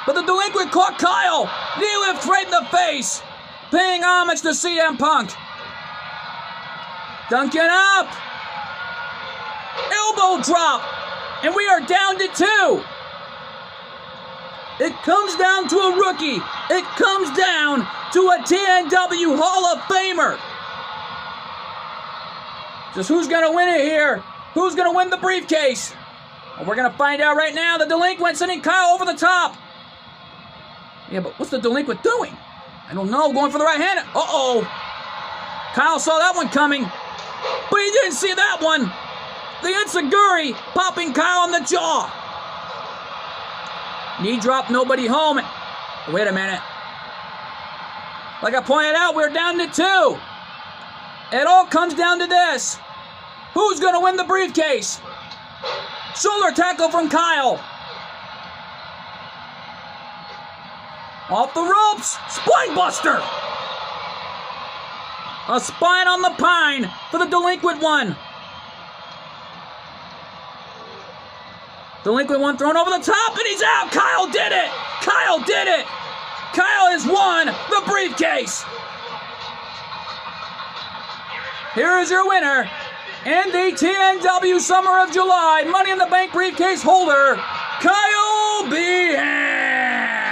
But the delinquent caught Kyle. Knee lift right in the face. Paying homage to CM Punk. Duncan up. Elbow drop. And we are down to 2. It comes down to a rookie. It comes down to a TNW Hall of Famer. Just who's going to win it here? Who's going to win the briefcase? Well, we're going to find out right now. The delinquent sending Kyle over the top. Yeah, but what's the delinquent doing? I don't know. Going for the right hand. Uh-oh. Kyle saw that one coming. But he didn't see that one. The Enziguri popping Kyle on the jaw. Knee drop, nobody home. Wait a minute. Like I pointed out, we're down to 2. It all comes down to this. Who's going to win the briefcase? Shoulder tackle from Kyle. Off the ropes. Spine buster. A spine on the pine for the delinquent one. Delinquent one thrown over the top, and he's out. Kyle did it. Kyle did it. Kyle has won the briefcase. Here is your winner and the TNW Summer of July Money in the Bank briefcase holder, Kyle Behan.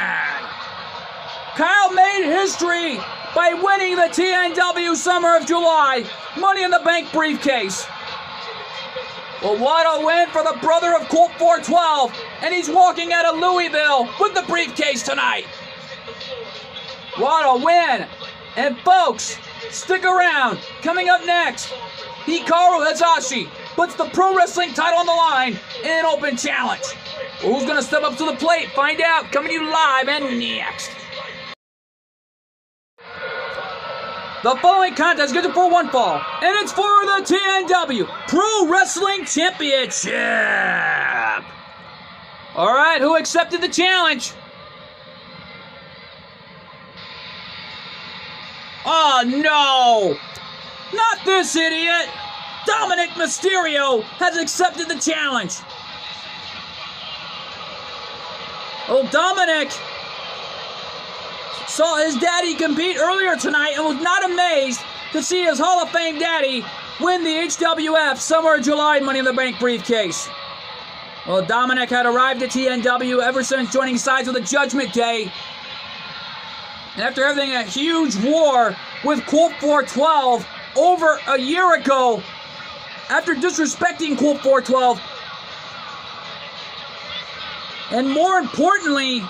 Kyle made history by winning the TNW Summer of July Money in the Bank briefcase. Well, what a win for the brother of Colt 412, and he's walking out of Louisville with the briefcase tonight. What a win. And folks, stick around. Coming up next, Hikaru Hazashi puts the pro wrestling title on the line in an open challenge. Well, who's going to step up to the plate? Find out. Coming to you live and next. The following contest gets for one fall, and it's for the TNW Pro Wrestling Championship. All right, who accepted the challenge? Oh, no. Not this idiot. Dominic Mysterio has accepted the challenge. Oh, Dominic saw his daddy compete earlier tonight and was not amazed to see his Hall of Fame daddy win the HWF Summer of July Money in the Bank briefcase. Well, Dominic had arrived at TNW ever since joining sides with the Judgment Day. And after having a huge war with Colt 412 over a year ago, after disrespecting Colt 412, and more importantly,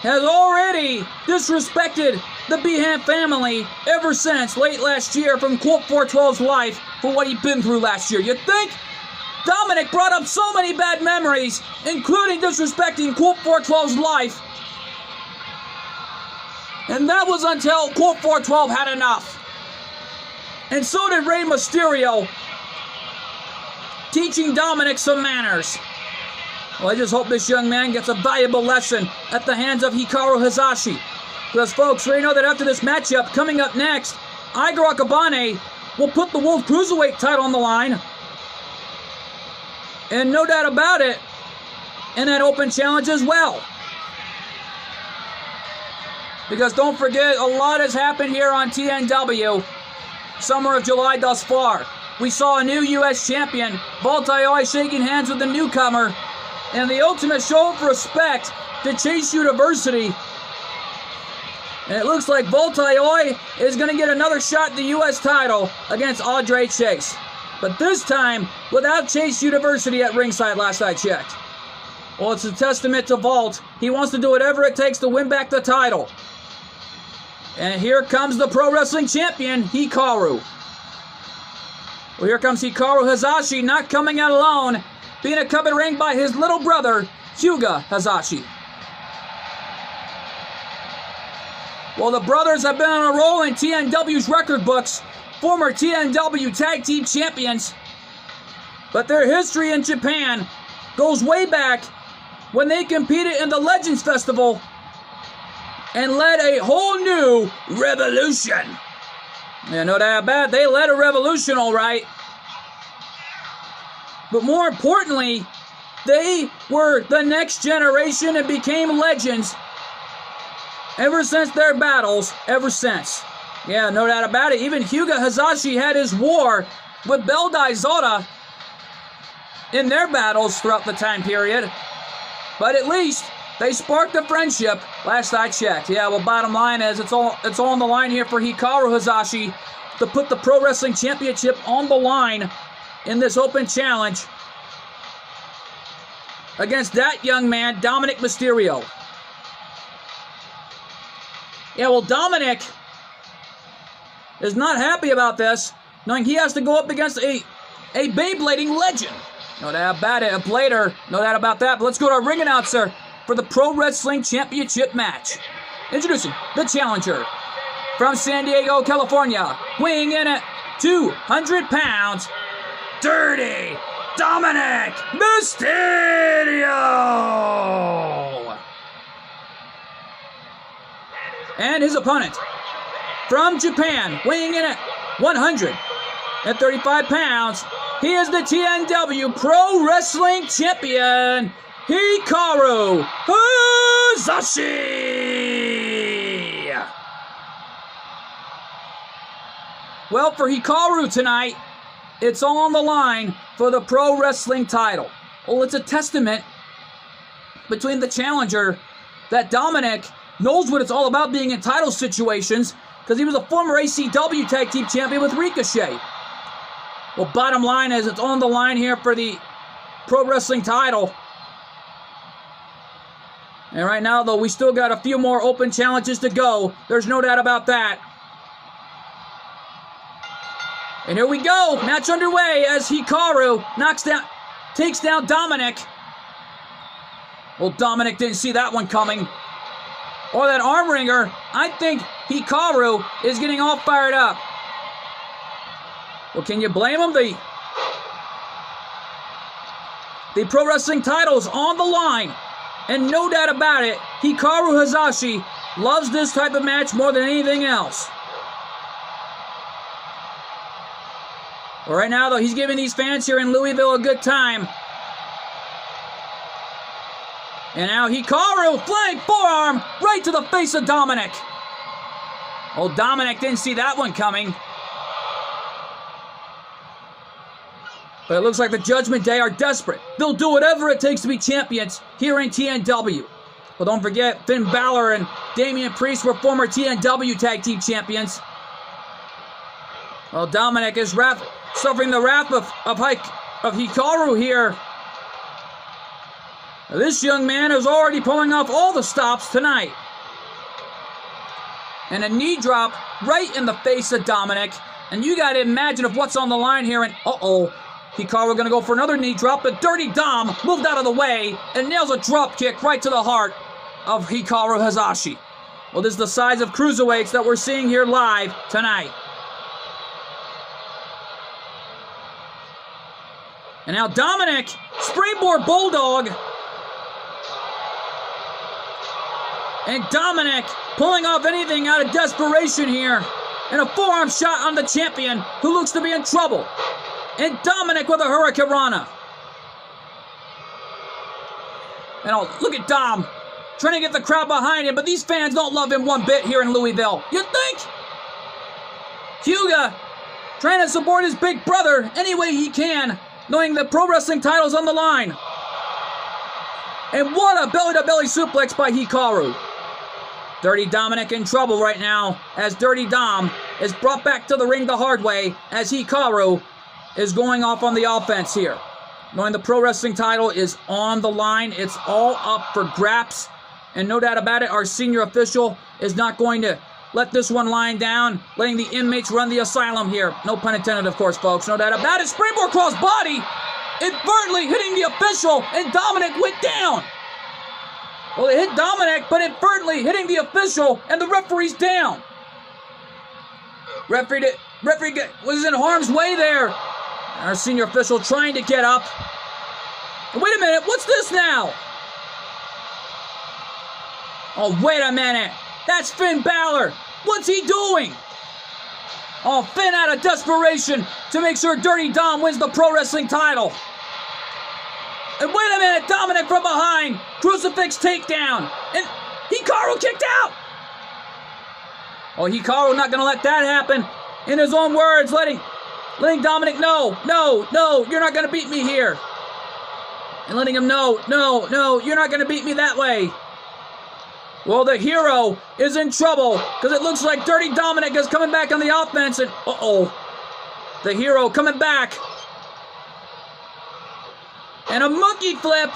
has already disrespected the Behan family ever since late last year from Colt 412's life for what he'd been through last year. You'd think Dominic brought up so many bad memories, including disrespecting Colt 412's life. And that was until Colt 412 had enough. And so did Rey Mysterio, teaching Dominic some manners. Well, I just hope this young man gets a valuable lesson at the hands of Hikaru Hayashi. Because, folks, we know that after this matchup, coming up next, Iger Akabane will put the World Cruiserweight title on the line. And no doubt about it, in that open challenge as well. Because don't forget, a lot has happened here on TNW. Summer of July thus far. We saw a new U.S. champion, Voltaire, shaking hands with the newcomer. And the ultimate show of respect to Chase University. And it looks like Voltaire is going to get another shot at the U.S. title against Andre Chase. But this time, without Chase University at ringside last I checked. Well, it's a testament to Volt. He wants to do whatever it takes to win back the title. And here comes the pro wrestling champion, Hikaru. Well, here comes Hikaru Hayashi, not coming out alone, being accompanied ring by his little brother, Hyuga Hayashi. Well, the brothers have been on a roll in TNW's record books, former TNW Tag Team Champions. But their history in Japan goes way back when they competed in the Legends Festival and led a whole new revolution. Yeah, no doubt about it. They led a revolution, all right. But more importantly, they were the next generation and became legends ever since their battles, ever since. Yeah, no doubt about it. Even Hyuga Hayashi had his war with Beldai Zota in their battles throughout the time period. But at least they sparked a friendship last I checked. Yeah, well, bottom line is it's all on the line here for Hikaru Hayashi to put the Pro Wrestling Championship on the line in this open challenge against that young man, Dominic Mysterio. Yeah, well, Dominic is not happy about this, knowing he has to go up against a Beyblading legend. No doubt about it, a blader, no doubt about that. But let's go to our ring announcer for the Pro Wrestling Championship match. Introducing the challenger from San Diego, California, weighing in at 200 pounds, Dirty Dominic Mysterio! And his opponent from Japan, weighing in at 135 pounds, he is the TNW Pro Wrestling Champion, Hikaru Hayashi! Well, for Hikaru tonight, it's all on the line for the pro wrestling title. Well, it's a testament between the challenger that Dominic knows what it's all about being in title situations, because he was a former ACW Tag Team Champion with Ricochet. Well, bottom line is it's on the line here for the pro wrestling title. And right now, though, we still got a few more open challenges to go. There's no doubt about that. And here we go. Match underway as Hikaru takes down Dominic. Well, Dominic didn't see that one coming. Or that arm wringer. I think Hikaru is getting all fired up. Well, can you blame him? The pro wrestling title's on the line. And no doubt about it, Hikaru Hayashi loves this type of match more than anything else. Well, right now, though, he's giving these fans here in Louisville a good time. And now Hikaru, flying forearm, right to the face of Dominic. Well, Dominic didn't see that one coming. But it looks like the Judgment Day are desperate. They'll do whatever it takes to be champions here in TNW. Well, don't forget, Finn Balor and Damian Priest were former TNW Tag Team Champions. Well, Dominic is suffering the wrath of Hikaru here. This young man is already pulling off all the stops tonight. And a knee drop right in the face of Dominic. And you got to imagine if what's on the line here. And Hikaru going to go for another knee drop. But Dirty Dom moved out of the way and nails a drop kick right to the heart of Hikaru Hayashi. Well, this is the size of cruiserweights that we're seeing here live tonight. And now Dominic, springboard bulldog. And Dominic pulling off anything out of desperation here. And a forearm shot on the champion who looks to be in trouble. And Dominic with a Hurricane Rana. And look at Dom trying to get the crowd behind him, but these fans don't love him one bit here in Louisville. You think? Hyuga trying to support his big brother any way he can, knowing the pro wrestling title's on the line. And what a belly-to-belly suplex by Hikaru. Dirty Dominic in trouble right now as Dirty Dom is brought back to the ring the hard way as Hikaru is going off on the offense here. Knowing the pro wrestling title is on the line, it's all up for grabs. And no doubt about it, our senior official is not going to let this one line down, letting the inmates run the asylum here. No pun intended, of course, folks. No doubt about it. Springboard cross body, inadvertently hitting the official, and Dominic went down. Well, it hit Dominic, but inadvertently hitting the official, and the referee's down. Referee was in harm's way there. Our senior official trying to get up. Wait a minute, what's this now? Oh, wait a minute. That's Finn Balor. What's he doing? Oh, Finn out of desperation to make sure Dirty Dom wins the pro wrestling title. And wait a minute, Dominic from behind. Crucifix takedown. And Hikaru kicked out. Oh, Hikaru not going to let that happen. In his own words, letting Dominic know, no, you're not going to beat me here. And letting him know, no, you're not going to beat me that way. Well, the hero is in trouble because it looks like Dirty Dominic is coming back on the offense. And the hero coming back. And a monkey flip.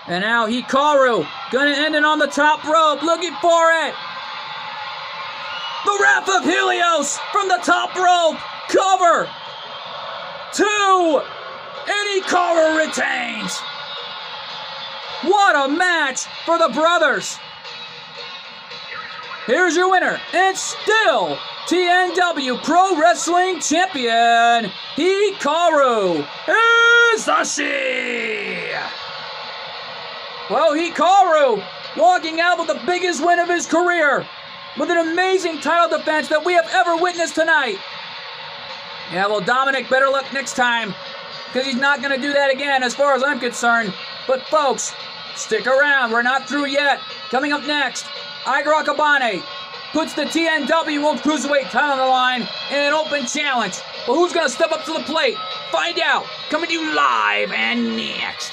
And now Hikaru gonna end it on the top rope, looking for it. The Wrath of Helios from the top rope. Cover. 2. And Hikaru retains. What a match for the brothers. Here's your winner, and still TNW Pro Wrestling Champion, Hikaru Hayashi. Well, Hikaru walking out with the biggest win of his career with an amazing title defense that we have ever witnessed tonight. Yeah, well, Dominic, better luck next time because he's not going to do that again as far as I'm concerned. But folks, stick around. We're not through yet. Coming up next, Igor Akabane puts the TNW World Cruiserweight title on the line in an open challenge. But who's going to step up to the plate? Find out. Coming to you live and next.